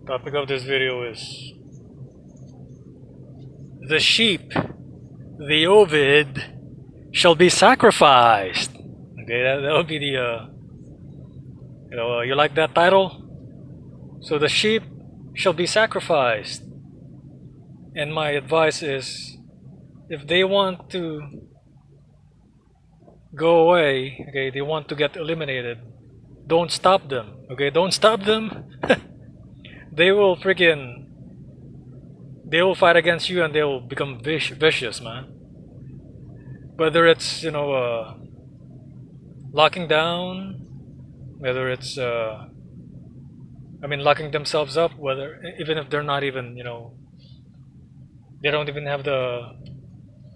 Topic of this video is the sheep, the OVID, shall be sacrificed. Okay, that would be the, you like that title? So the sheep shall be sacrificed. And my advice is, if they want to go away, okay, they want to get eliminated, don't stop them, okay? Don't stop them. They will fight against you and they will become vicious, man. Whether it's, locking down, whether it's, locking themselves up, even if they're not even, they don't even have the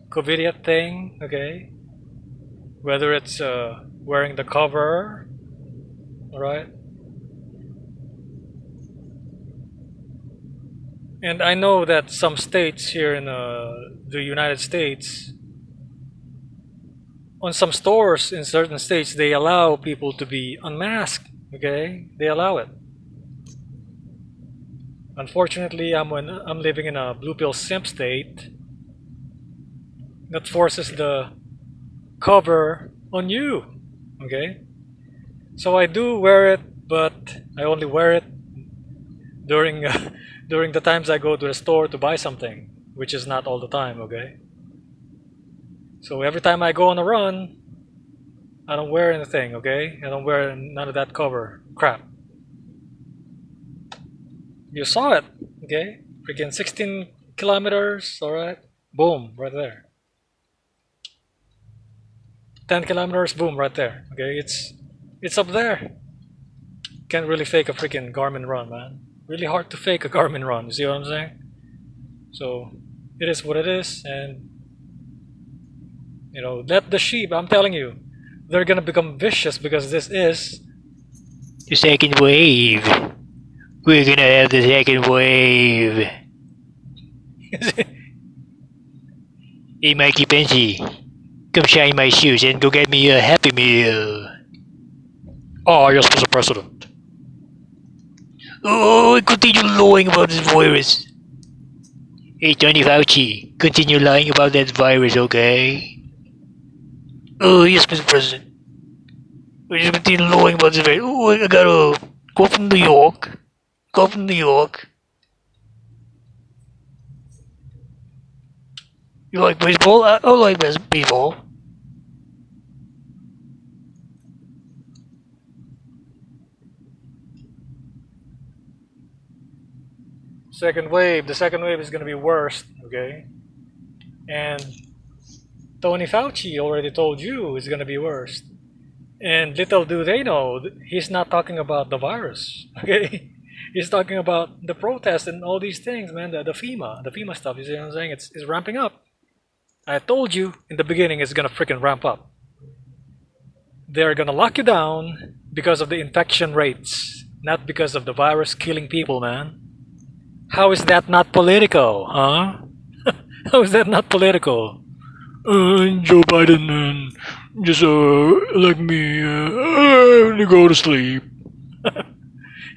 COVID thing, okay? Whether it's wearing the cover, alright? And I know that some states here in the United States, on some stores in certain states, they allow people to be unmasked, okay? They allow it. Unfortunately, I'm living in a blue pill simp state that forces the cover on you, okay? So I do wear it, but I only wear it during during the times I go to the store to buy something, which is not all the time, okay? So every time I go on a run, I don't wear anything, okay? I don't wear none of that cover crap. You saw it, okay? Freaking 16 kilometers, alright? Boom, right there. 10 kilometers, boom, right there. Okay, it's up there. Can't really fake a freaking Garmin run, man. Really hard to fake a Garmin run, you see what I'm saying? So, it is what it is, and let the sheep, I'm telling you, they're gonna become vicious because this is the second wave. We're gonna have the second wave. Hey Mikey Pensy, come shine my shoes and go get me a Happy Meal. Oh, yes, Mr. President. Oh, continue lying about this virus. Hey Johnny Fauci, continue lying about that virus, okay? Oh, yes, Mr. President. We just continue lying about this virus. Oh, I gotta go from New York. Go from New York. You like baseball? I like baseball. The second wave is gonna be worse, okay? And Tony Fauci already told you it's gonna be worse. And little do they know, he's not talking about the virus, okay? He's talking about the protest and all these things, man. The FEMA stuff. You see what I'm saying? It's ramping up. I told you in the beginning it's gonna freaking ramp up. They're gonna lock you down because of the infection rates, not because of the virus killing people, man. How is that not political, huh? How is that not political? Joe Biden, just elect me to go to sleep.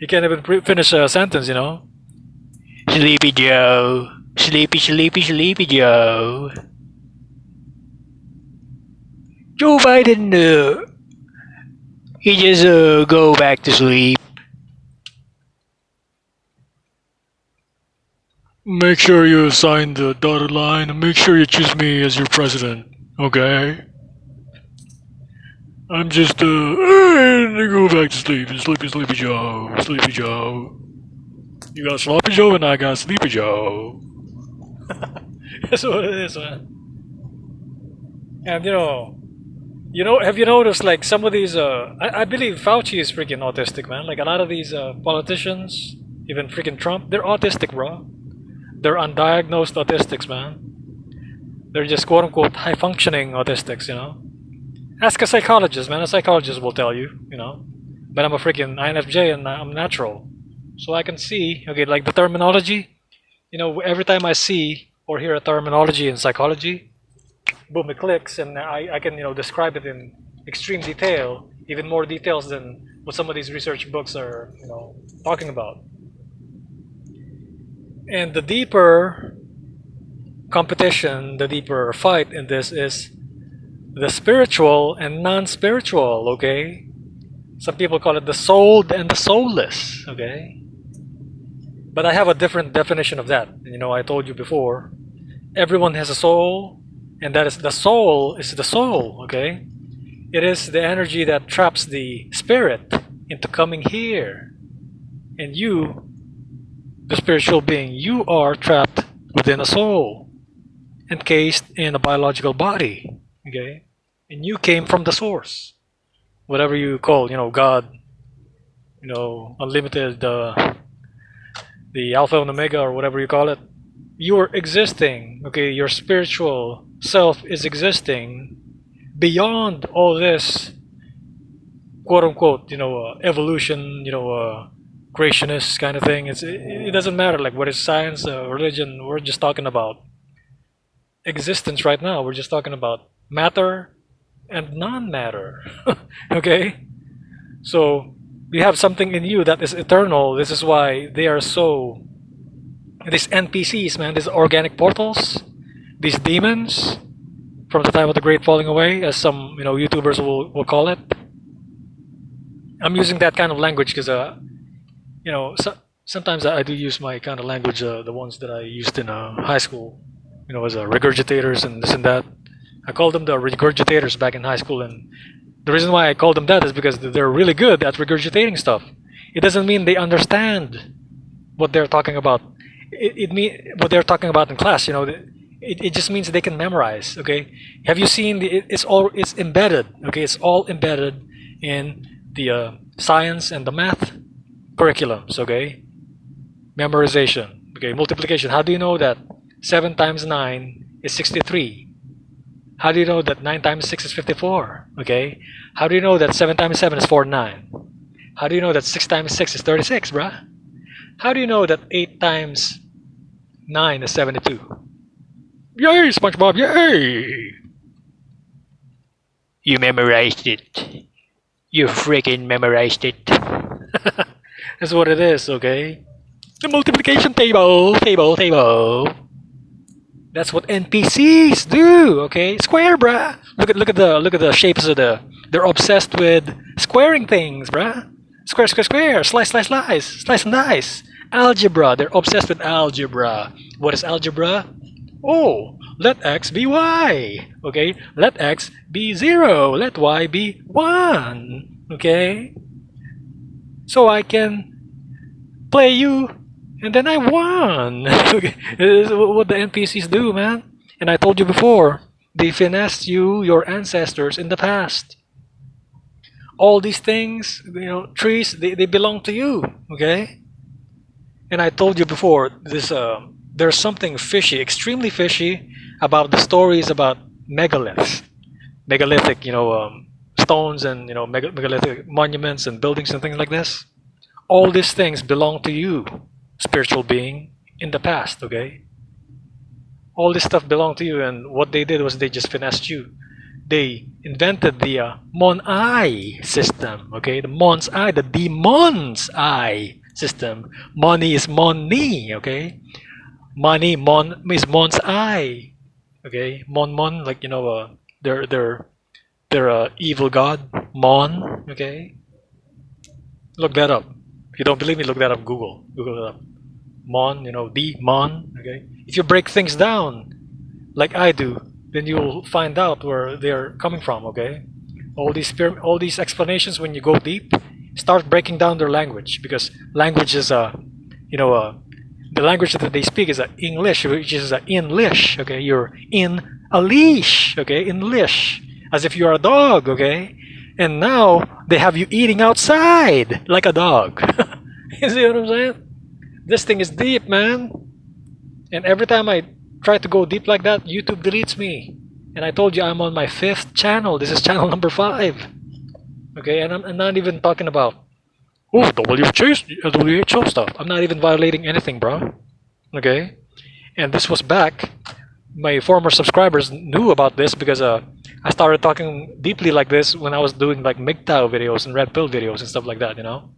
You can't even finish a sentence, Sleepy Joe. Sleepy, sleepy, sleepy Joe. Joe Biden, he just go back to sleep. Make sure you sign the dotted line and make sure you choose me as your president, okay? I'm just, go back to sleep. Sleepy, sleepy Joe. Sleepy Joe. You got Sloppy Joe and I got Sleepy Joe. That's what it is, man. And have you noticed, like, some of these, I believe Fauci is freaking autistic, man. Like, a lot of these politicians, even freaking Trump, they're autistic, bro. They're undiagnosed autistics, man. They're just quote-unquote high-functioning autistics, Ask a psychologist, man. A psychologist will tell you, But I'm a freaking INFJ and I'm natural. So I can see, okay, like the terminology, every time I see or hear a terminology in psychology, boom, it clicks and I can, describe it in extreme detail, even more details than what some of these research books are, talking about. And the deeper competition, the deeper fight in this is the spiritual and non-spiritual, okay? Some people call it the souled and the soulless, okay? But I have a different definition of that. You know, I told you before, everyone has a soul, and that is the soul is the soul, okay? It is the energy that traps the spirit into coming here. And you, the spiritual being, you are trapped within a soul, encased in a biological body, okay? And you came from the source, whatever you call, you know, God, you know, unlimited, the Alpha and Omega, or whatever you call it. You are existing, okay? Your spiritual self is existing beyond all this, quote unquote, you know, evolution, you know, creationist kind of thing. It doesn't matter like what is science, religion. We're just talking about existence right now. We're just talking about matter and non-matter. Okay, so you have something in you that is eternal. This is why they are so, these NPCs, man, these organic portals, these demons from the time of the great falling away, as some, you know, YouTubers will call it. I'm using that kind of language because you know, sometimes I do use my kind of language, the ones that I used in high school, you know, as regurgitators and this and that. I called them the regurgitators back in high school, and the reason why I called them that is because they're really good at regurgitating stuff. It doesn't mean they understand what they're talking about. It mean what they're talking about in class. You know, it just means they can memorize. Okay, have you seen it's embedded. Okay, it's all embedded in the science and the math curriculums. Okay, memorization. Okay, multiplication. How do you know that 7 times 9 is 63? How do you know that 9 times 6 is 54? Okay, how do you know that 7 times 7 is 49? How do you know that 6 times 6 is 36, bruh? How do you know that 8 times 9 is 72? Yay, SpongeBob, yay! You memorized it. You freaking memorized it. That's what it is, okay? The multiplication table, table. That's what NPCs do, okay? Square, bruh. Look at the shapes of they're obsessed with squaring things, bruh. Square, slice, slice and dice. Algebra, they're obsessed with algebra. What is algebra? Oh, let x be y, okay? Let x be 0, let y be 1, okay? So I can play you, and then I won. Okay, this is what the NPCs do, man. And I told you before, they finessed you, your ancestors in the past. All these things, you know, trees, they belong to you, okay? And I told you before, there's something fishy, extremely fishy, about the stories about megaliths, megalithic, you know, stones and, you know, megalithic monuments and buildings and things like this. All these things belong to you, spiritual being, in the past, okay? All this stuff belonged to you, and what they did was they just finessed you. They invented the Mon I system, okay? The Mon's Eye, the demon's eye system. Money is money, okay? Money, Mon is Mon's eye, okay? Mon, like, you know, they're evil god, Mon, okay? Look that up. If you don't believe me, look that up. Google it up. Mon, you know, demon, okay? If you break things down like I do, then you'll find out where they're coming from, okay? All these explanations, when you go deep, start breaking down their language, because language is you know, the language that they speak is English, which is English, okay? You're in a leash, okay? English, as if you're a dog, okay? And now they have you eating outside like a dog. You see what I'm saying? This thing is deep, man. And every time I try to go deep like that, YouTube deletes me. And I told you I'm on my 5th channel. This is channel number 5. Okay, and I'm not even talking about WHO stuff. I'm not even violating anything, bro. Okay? And this was back. My former subscribers knew about this because I started talking deeply like this when I was doing like MGTOW videos and Red Pill videos and stuff like that, you know?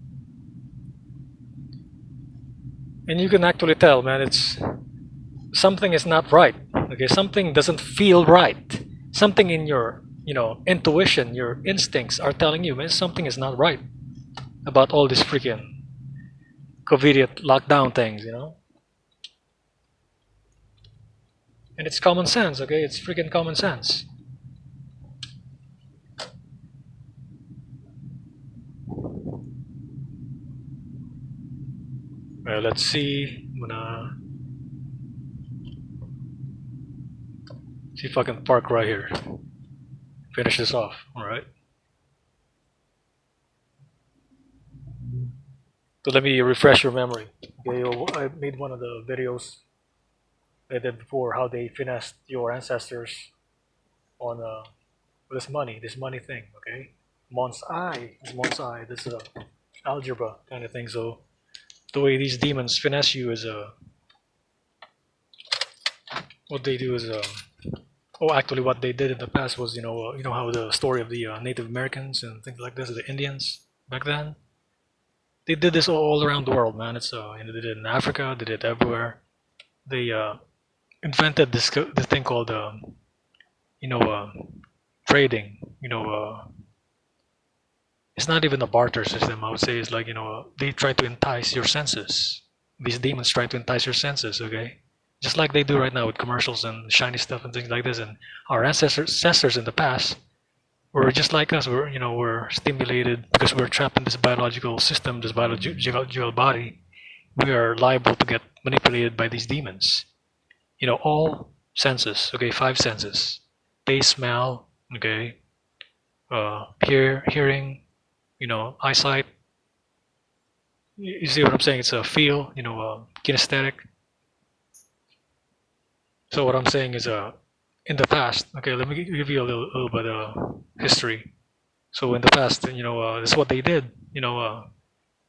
And you can actually tell, man, it's something is not right. Okay, something doesn't feel right. Something in your, intuition, your instincts are telling you, man, something is not right about all this freaking COVID lockdown things. And it's common sense, okay? It's freaking common sense. Well, let's see. I'm gonna see if I can park right here. Finish this off, alright? So let me refresh your memory. Okay, I made one of the videos I did before how they finessed your ancestors on this money thing. Okay, Mon's eye. This is a algebra kind of thing. So the way these demons finesse you is what they do is actually what they did in the past was how the story of the Native Americans and things like this, the Indians back then. They did this all around the world, man. It's they did it in Africa, they did it everywhere. They invented this thing called you know uh, trading. It's not even a barter system. I would say it's like they try to entice your senses. These demons try to entice your senses. Okay, just like they do right now with commercials and shiny stuff and things like this. And our ancestors in the past were just like us. We're stimulated because we're trapped in this biological system, this biological body. We are liable to get manipulated by these demons. All senses. Okay, five senses: taste, smell. Okay, hearing. Eyesight. You see what I'm saying? It's a feel. Kinesthetic. So what I'm saying is, in the past. Okay, let me give you a little bit of history. So in the past, this is what they did.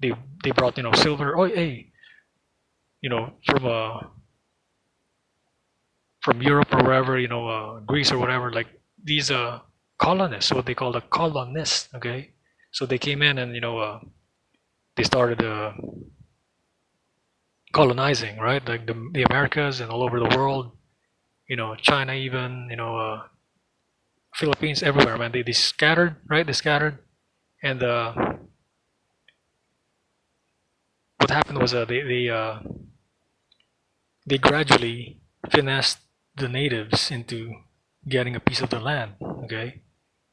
They brought silver. Oh, hey, from Europe or wherever, Greece or whatever, like these colonists, what they call the colonists, okay? So they came in and they started colonizing, right? Like the Americas and all over the world, China even, Philippines, everywhere, man. They scattered, right? They scattered, and what happened was they gradually finessed the natives into getting a piece of the land, okay?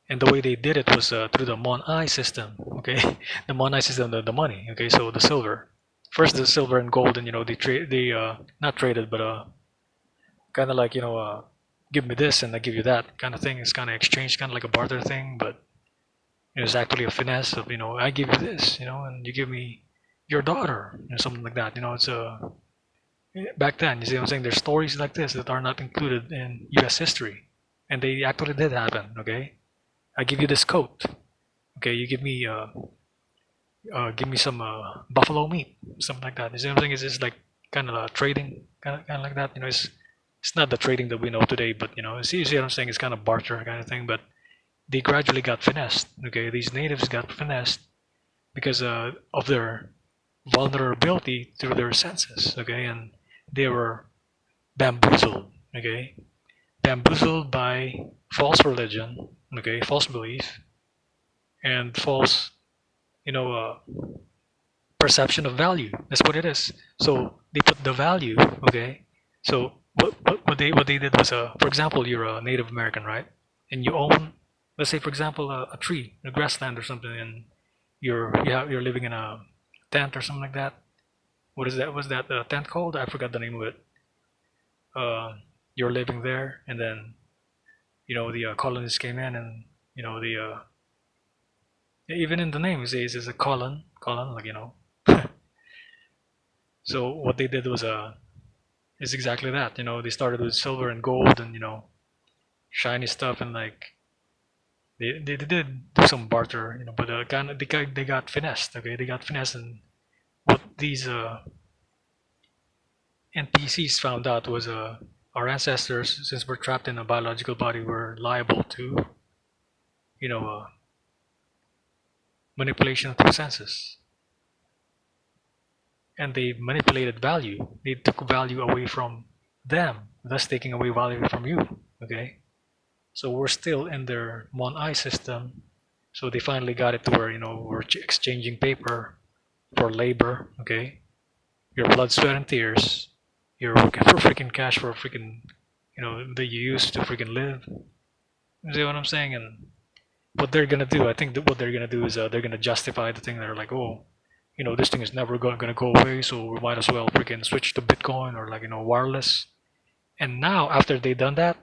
And the way they did it was through the Mon I system, okay? The Mon I system, the money, okay? So the silver, first the silver and gold, and they not traded, but kind of like give me this and I give you that kind of thing. It's kind of exchange, kind of like a barter thing, but it's actually a finesse of I give you this, and you give me your daughter, something like that. It's a back then. You see what I'm saying? There's stories like this that are not included in U.S. history, and they actually did happen. Okay, I give you this coat. Okay, you give me some buffalo meat, something like that. You see what I'm saying? It's just like kind of trading, kind of like that. It's not the trading that we know today, but you see what I'm saying? It's kind of barter kind of thing. But they gradually got finessed. Okay, these natives got finessed because of their vulnerability through their senses. Okay, and they were bamboozled. Okay, bamboozled by false religion. Okay, false belief and false, you know, uh, perception of value. That's what it is. So they put the value. Okay, so what they did was, for example, you're a Native American, right? And you own, let's say, for example, a tree, a grassland or something, and you're living in a tent or something like that. What is that? Was that tent called? I forgot the name of it. You're living there, and then the colonists came in, and the even in the name it says it's a colon, like So what they did was is exactly that. They started with silver and gold and shiny stuff, and like they did do some barter, but kind of they got finessed. Okay, they got finessed, and what these NPCs found out was our ancestors, since we're trapped in a biological body, were liable to you know uh, manipulation through senses. and they manipulated value. They took value away from them, thus taking away value from you. Okay, so we're still in their one eye system. So they finally got it to where we're exchanging paper for labor. Okay, your blood, sweat, and tears. You're working for freaking cash for freaking that you used to freaking live. You see what I'm saying? And what they're gonna do, I think that what they're gonna do is they're gonna justify the thing. They're like, oh, this thing is never gonna go away, so we might as well freaking switch to Bitcoin or like wireless. And now after they done that,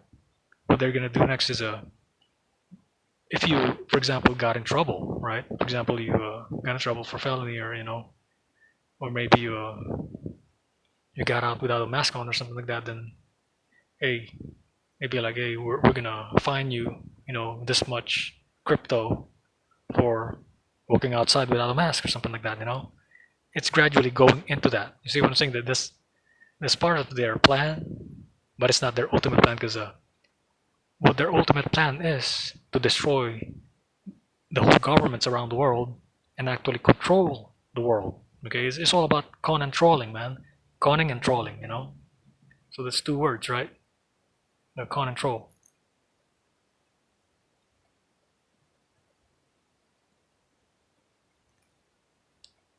what they're gonna do next is if you, for example, got in trouble, right? For example, you got in trouble for felony, or maybe you got out without a mask on or something like that, then hey, maybe like, hey, we're gonna fine you, this much crypto for walking outside without a mask or something like that. It's gradually going into that. You see what I'm saying? That this part of their plan, but it's not their ultimate plan, because what their ultimate plan is to destroy the whole governments around the world and actually control the world. Okay, it's all about con and trolling, man. Conning and trolling. So that's two words, right? Con and troll.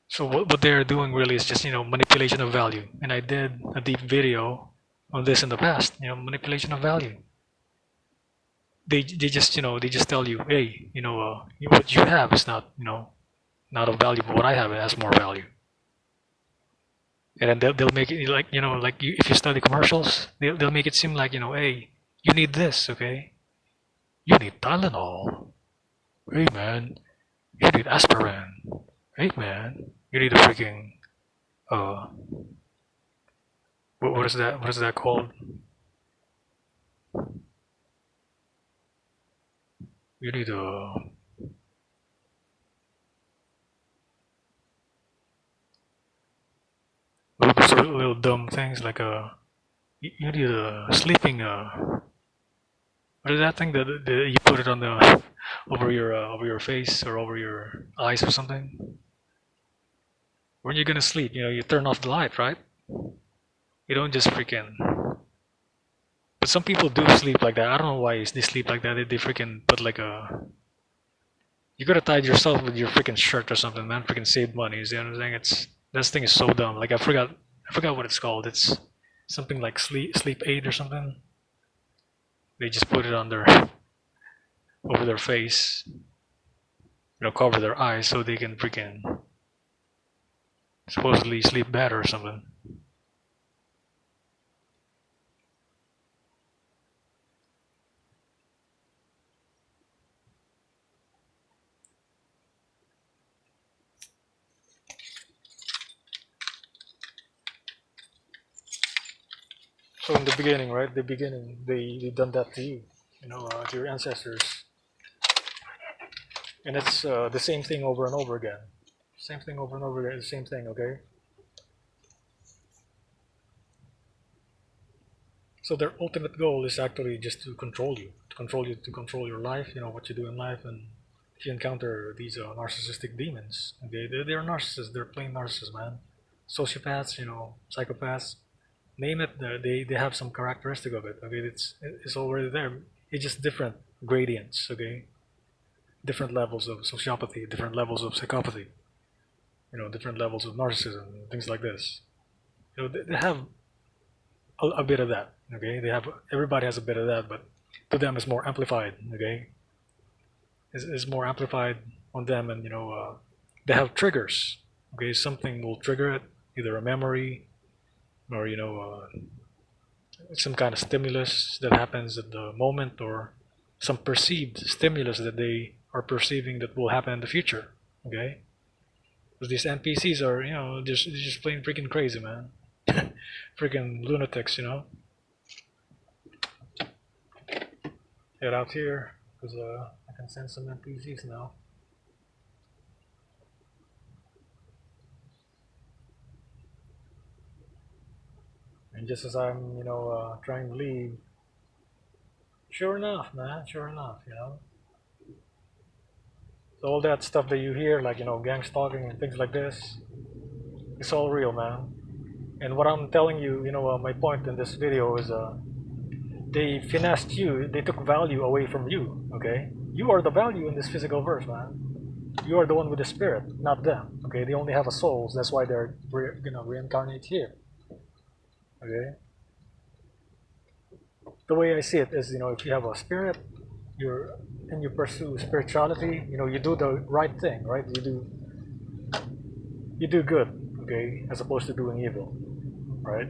So what they're doing really is just manipulation of value. And I did a deep video on this in the past. Manipulation of value. They just they just tell you, hey, what you have is not not of value, but what I have, it has more value. And then they'll make it like like if you study commercials, they'll make it seem like hey, you need this, okay? You need Tylenol. Hey man, you need aspirin. Hey man, you need a freaking what is that? What is that called? You need a little dumb things like you need a sleeping what is that thing that you put it on the over your face or over your eyes or something? When you're gonna sleep, you turn off the light, right? You don't just freaking. But some people do sleep like that. I don't know why they sleep like that. They freaking put like a. You gotta tie yourself with your freaking shirt or something, man. Freaking save money. You see what I'm saying? This thing is so dumb. Like I forgot what it's called. It's something like sleep aid or something. They just put it on their over their face, cover their eyes so they can freaking supposedly sleep better or something. So in the beginning, right? The beginning, they done that to you, to your ancestors, and it's the same thing over and over again. Same thing over and over again. The same thing, okay? So their ultimate goal is actually just to control you, to control your life. What you do in life, and if you encounter these narcissistic demons, okay, they're narcissists. They're plain narcissists, man. Sociopaths, psychopaths, name it. They have some characteristic of it. Okay, it's already there. It's just different gradients. Okay, different levels of sociopathy, different levels of psychopathy. Different levels of narcissism, things like this. They have a bit of that. Okay, everybody has a bit of that, but to them it's more amplified. Okay, it's more amplified on them, and they have triggers. Okay, something will trigger it, either a memory or some kind of stimulus that happens at the moment, or some perceived stimulus that they are perceiving that will happen in the future. Okay, because these NPCs are just plain freaking crazy, man. Freaking lunatics. Head out here because I can send some NPCs now. And just as I'm, trying to leave, sure enough, man, sure enough. So all that stuff that you hear, like gang stalking and things like this, It's all real, man. And what I'm telling you, my point in this video is, they finessed you. They took value away from you. Okay, you are the value in this physical verse, man. You are the one with the spirit, not them. Okay, they only have a soul. That's why they're reincarnate here. Okay. The way I see it is, if you have a spirit, you're and you pursue spirituality, you do the right thing, right? You do good, okay, as opposed to doing evil, right?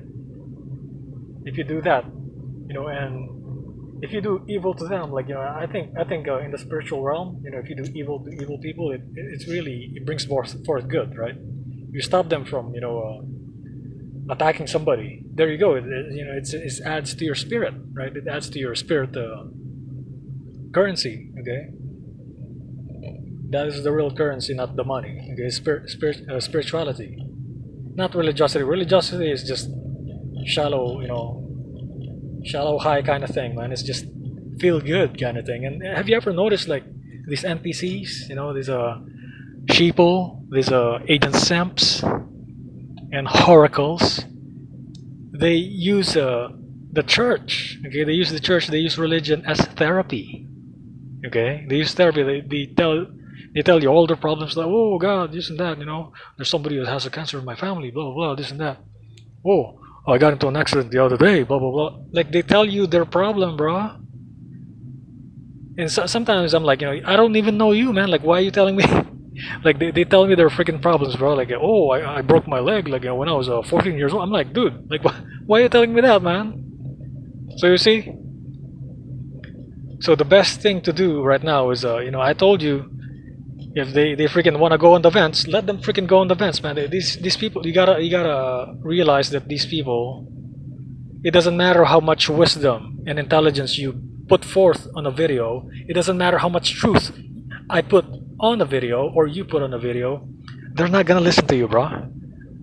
If you do that, and if you do evil to them, like I think in the spiritual realm, if you do evil to evil people, it brings forth good, right? You stop them from attacking somebody. There you go. It adds to your spirit, right? It adds to your spirit currency. Okay, that is the real currency, not the money. Okay, spirituality, not religiosity. Religiosity is just shallow, shallow high kind of thing, man. It's just feel good kind of thing. And have you ever noticed like these NPCs? These sheeple, these agent simps, and oracles. They use the church. Okay, they use the church. They use religion as therapy. Okay, they use therapy. They tell you all their problems, like, oh God, this and that. There's somebody that has a cancer in my family. Blah blah blah. This and that. Oh, I got into an accident the other day. Blah blah blah. Like they tell you their problem, bro. And sometimes I'm like, I don't even know you, man. Like, why are you telling me? Like they tell me their freaking problems, bro. Like, oh, I broke my leg, like when I was 14 years old. I'm like, dude, like, why are you telling me that, man? So you see, so the best thing to do right now is, I told you, if they freaking want to go on the vents, let them freaking go on the vents, man. These people, you gotta realize that these people, it doesn't matter how much wisdom and intelligence you put forth on a video. It doesn't matter how much truth I put on a video or you put on a video. They're not gonna listen to you, bro.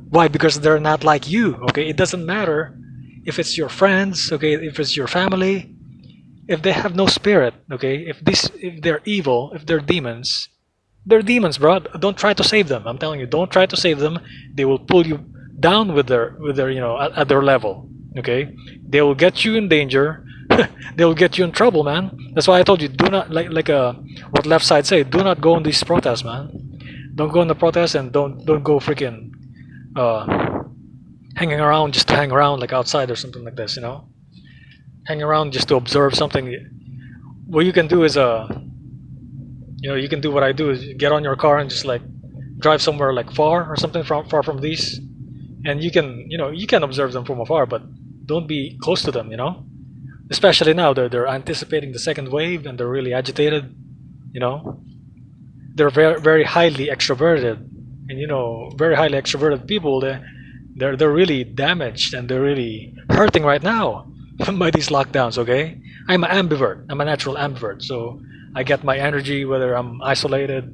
Why? Because they're not like you. Okay, it doesn't matter if it's your friends. Okay, if it's your family. If they have no spirit. Okay, if they're evil, if they're demons, bro. Don't try to save them. I'm telling you, don't try to save them. They will pull you down with their at their level. Okay, they will get you in danger. They will get you in trouble, man. That's why I told you, do not like what left side say. Do not go on these protests, man. Don't go on the protests and don't go freaking hanging around just to hang around like outside or something like this. Hang around just to observe something. What you can do is you can do what I do is get on your car and just like drive somewhere like far or something far from these, and you can observe them from afar, but don't be close to them. Especially now they're anticipating the second wave and they're really agitated. They're very very highly extroverted, and very highly extroverted people, they're really damaged and they're really hurting right now by these lockdowns. Okay, I'm an ambivert. I'm a natural ambivert, so I get my energy whether I'm isolated,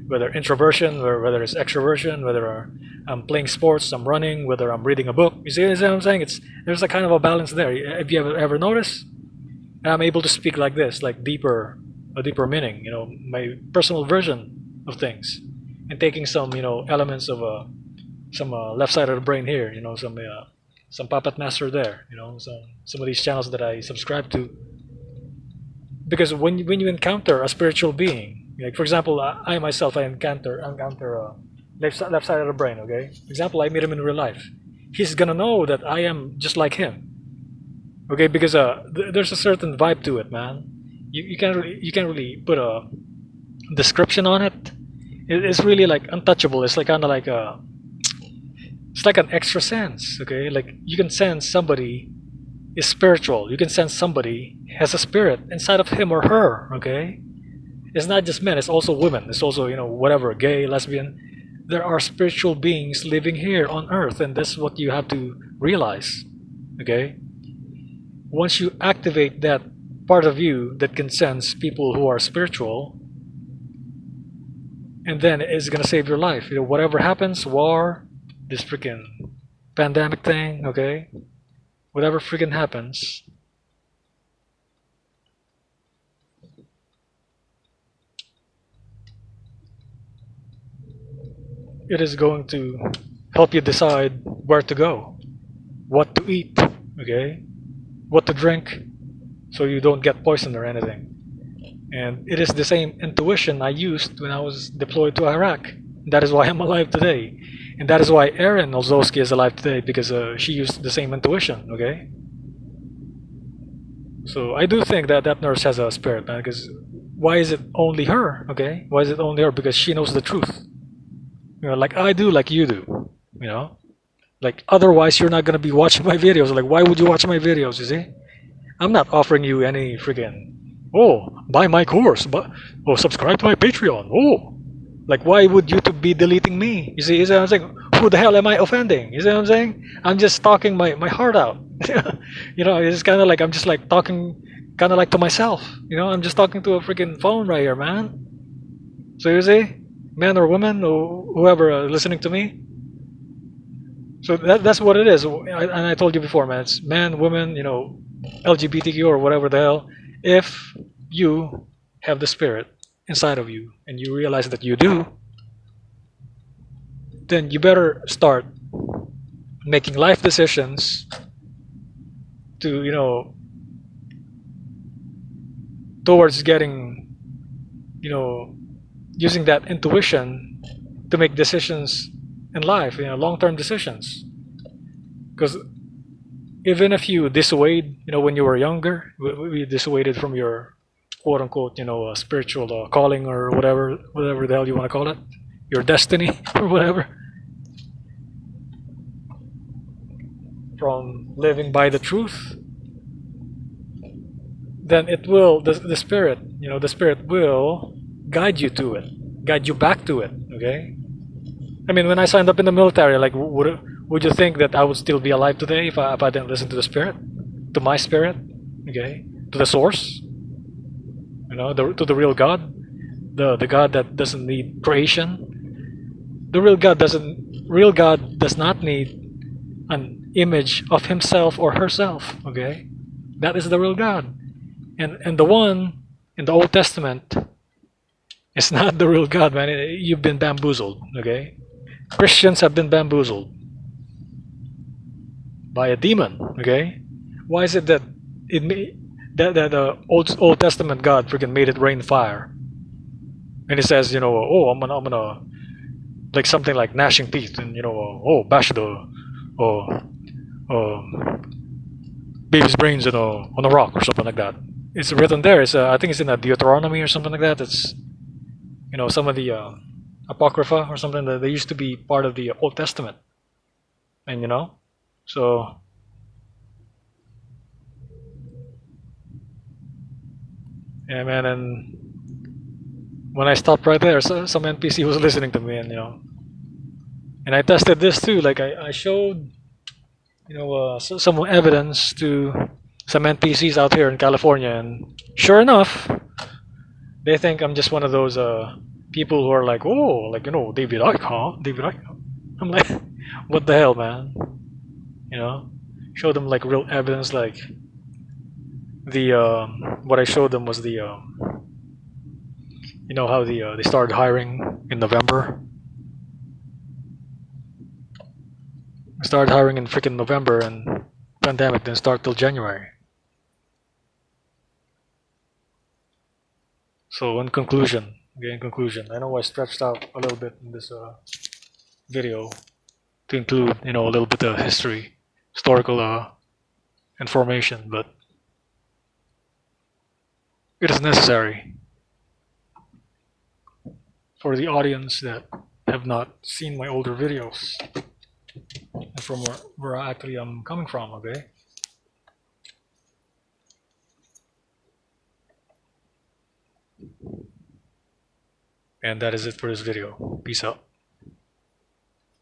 whether introversion or whether it's extroversion, whether I'm playing sports, I'm running, whether I'm reading a book. You see what I'm saying? There's a kind of a balance there. Have you ever noticed? I'm able to speak like this, like a deeper meaning. My personal version of things, and taking some elements of some left side of the brain here. Some puppet master there. Some of these channels that I subscribe to. Because when you encounter a spiritual being, like for example, I myself I encounter left side of the brain. Okay, for example, I meet him in real life. He's gonna know that I am just like him. Okay, because there's a certain vibe to it, man. You can't really put a description on it. It's really like untouchable. It's like kind of like it's like an extra sense. Okay, like you can sense somebody is spiritual. You can sense somebody has a spirit inside of him or her. Okay, it's not just men. It's also women. It's also whatever, gay, lesbian. There are spiritual beings living here on earth, and that's what you have to realize. Okay, once you activate that part of you that can sense people who are spiritual, and then it's gonna save your life. Whatever happens, war, this freaking pandemic thing, okay, whatever freaking happens, it is going to help you decide where to go, what to eat, okay, what to drink, so you don't get poisoned or anything. And it is the same intuition I used when I was deployed to Iraq. That is why I'm alive today. And that is why Erin Olzowski is alive today, because she used the same intuition, okay? So I do think that that nurse has a spirit, man, because why is it only her, okay? Why is it only her? Because she knows the truth. You know, like I do, like you do, you know? Like otherwise you're not gonna be watching my videos. Like why would you watch my videos, you see? I'm not offering you any friggin', oh, buy my course, but oh, subscribe to my Patreon. Oh, like why would YouTube be deleting me? You see what I'm saying? Who the hell am I offending? You see what I'm saying? I'm just talking my heart out. You know, it's kind of like I'm just like talking, kind of like to myself. You know, I'm just talking to a freaking phone right here, man. So you see, man or woman or whoever listening to me. So that's what it is. And I told you before, man. It's man, woman, you know, LGBTQ or whatever the hell. If you have the spirit inside of you and you realize that you do, then you better start making life decisions to, you know, towards getting, you know, using that intuition to make decisions in life, you know, long-term decisions. Because even if you dissuade, you know, when you were younger, we dissuaded from your quote unquote, you know, spiritual calling or whatever the hell you want to call it, your destiny or whatever, from living by the truth, then it will, the spirit, you know, the spirit will guide you to it, guide you back to it, okay? I mean, when I signed up in the military, like, would you think that I would still be alive today if I didn't listen to the spirit, to my spirit, okay, to the source, you know, to the real God, the God that doesn't need creation. The real God does not need an image of himself or herself, okay? That is the real God. And the one in the Old Testament is not the real God, man. You've been bamboozled, okay? Christians have been bamboozled by a demon, okay? Why is it that that the Old Testament God freaking made it rain fire? And he says, you know, oh, I'm gonna like something like gnashing teeth, and you know, oh, bash the baby's brains on a rock or something like that. It's written there. It's I think it's in a Deuteronomy or something like that. It's, you know, some of the apocrypha or something that they used to be part of the Old Testament, and you know, so yeah, man. And when I stopped right there, so, some NPC was listening to me, and you know, and I tested this too. Like I showed, you know, some evidence to some NPCs out here in California, and sure enough, they think I'm just one of those people who are like, oh, like, you know, David Icke, huh? David Icke. I'm like, what the hell, man? You know, show them like real evidence. Like the what I showed them was the you know how they started hiring in November. They started hiring in freaking November, and pandemic didn't start till January. So in conclusion, okay, in conclusion, I know I stretched out a little bit in this video to include, you know, a little bit of history, historical information, but it is necessary for the audience that have not seen my older videos and from where I actually am coming from, okay? And that is it for this video. Peace out.